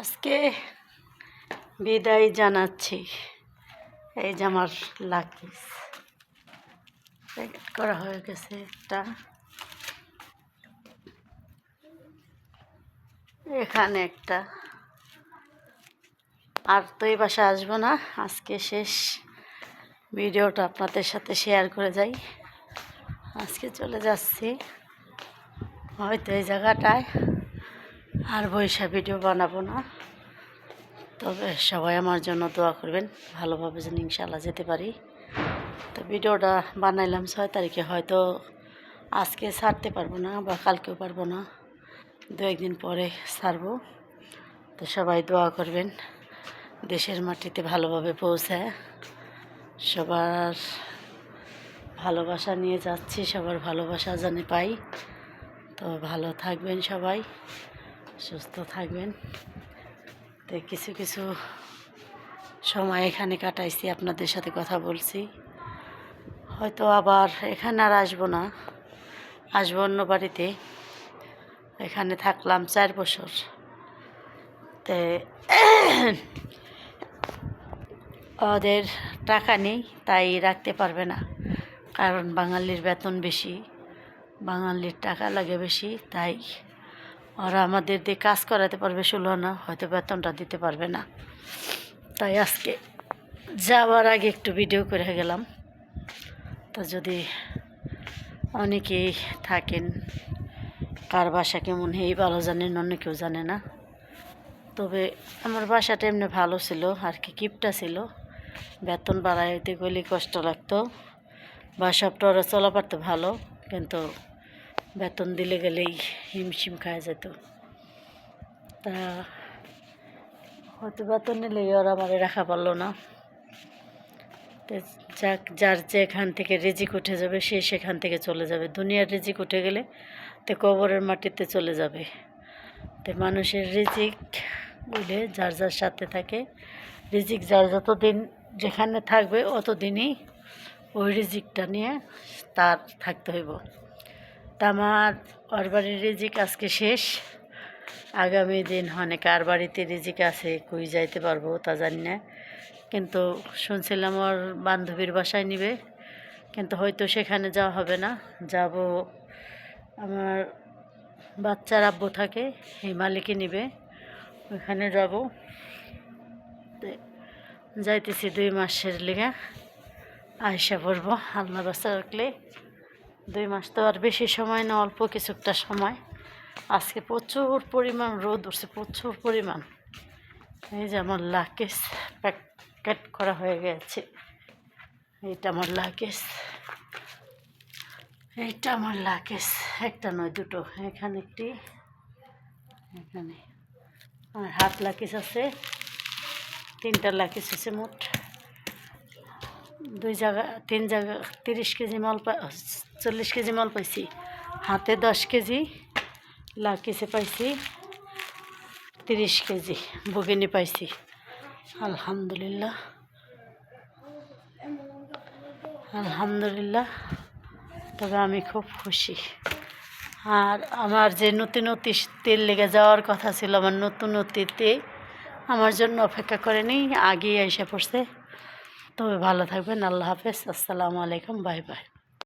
আজকে বিদায় জানাচ্ছি। এই যে আমার লাকিস প্যাকেট করা হয়ে গেছে একটা, এখানে একটা। আর তো এই বাসায় আসবো না, আজকে শেষ। ভিডিওটা আপনাদের সাথে শেয়ার করে যাই। আজকে চলে যাচ্ছি, হয়তো এই জায়গাটায় আর বৈশা ভিডিও বানাবো না। তবে সবাই আমার জন্য দোয়া করবেন, ভালোভাবে যেন ইনশাআল্লাহ যেতে পারি। তো ভিডিওটা বানাইলাম 6 তারিখে, হয়তো আজকে ছাড়তে পারবো না বা কালকেও পারবো না, 2-1 দিন পরে ছাড়বো। তো সবাই দোয়া করবেন, দেশের মাটিতে ভালোভাবে পৌঁছায়। সবার ভালোবাসা নিয়ে যাচ্ছি, সবার ভালোবাসা জানি পাই। তো ভালো থাকবেন সবাই, সুস্থ থাকবেন। তো কিছু কিছু সময় এখানে কাটাইছি, আপনাদের সাথে কথা বলছি। হয়তো আবার এখানে আর আসবো না, আসবো অন্য বাড়িতে। এখানে থাকলাম 4 বছর। তো ওদের টাকা নেই, তাই রাখতে পারবে না, কারণ বাঙালির বেতন বেশি, বাঙালির টাকা লাগে বেশি। তাই ওরা আমাদের দিয়ে কাজ করাতে পারবে 16 আনা, হয়তো বেতনটা দিতে পারবে না। তাই আজকে যাওয়ার আগে একটু ভিডিও করে গেলাম। তো যদি অনেকেই থাকেন, কার বাসা কেমন এই ভালো জানেন, অনেকেও জানে না। তবে আমার বাসাটা এমনি ভালো ছিল আর কি, কিপটা ছিল। বেতন বাড়াইতে গেলে কষ্ট লাগতো, বা সবটা ওরা চলা পারতো ভালো, কিন্তু বেতন দিলে গেলেই হিমশিম খাওয়া যেত। তা হয়তো বেতন নিলেই ওরা আমারে রাখা পারলো না। তো যাক, যার যেখান থেকে রিজিক উঠে যাবে সে সেখান থেকে চলে যাবে। দুনিয়ার রিজিক উঠে গেলে তো কবরের মাটিতে চলে যাবে। তো মানুষের রিজিক বুঝলে যার যার সাথে থাকে, রিজিক যার যতদিন যেখানে থাকবে অতদিনই ওই রিজিকটা নিয়ে তার থাকতে হইব। তা আমার ওর বাড়ির রিজিক আজকে শেষ, আগামী দিন অনেক আর বাড়িতে রিজিক আছে, কই যাইতে পারবো তা জানি না। কিন্তু শুনছিলাম ওর বান্ধবীর বাসায় নিবে, কিন্তু হয়তো সেখানে যাওয়া হবে না। যাব আমার বাচ্চার আব্বু থাকে, এই মালিকে নিবে, ওইখানে যাব। যাইতেছি 2 মাসের লেগে, আয়সা পড়বো আল্লাহ বাচ্চা রাখলে। 2 মাস তো আর বেশি সময় না, অল্প কিছুটা সময়। আজকে প্রচুর পরিমাণ রোদ উঠছে, প্রচুর পরিমাণ। এই যে আমার লাকেজ প্যাকেট করা হয়ে গেছে, এইটা আমার লাকেজ, এইটা আমার লাকেজ। একটা নয়, দুটো, এখানে একটি, এখানে আর হাত লাকেজ আছে, 3টা লাকেজ আছে মোট। 2 জায়গা 3 জায়গা 30 কেজি মাল 40 কেজি মাল পাইছি, হাতে 10 কেজি, লাকেজে পাইছি 30 কেজি, বগিনি পাইছি। আলহামদুলিল্লাহ, আলহামদুলিল্লাহ। তবে আমি খুব খুশি। আর আমার যে নতুনত্বীর লেগে যাওয়ার কথা ছিল, আমার নতুনত্বীতে আমার জন্য অপেক্ষা করেনি, আগেই এসে পড়ছে। তবে ভালো থাকবেন, আল্লাহ হাফেজ, আসসালামু আলাইকুম, বাই বাই।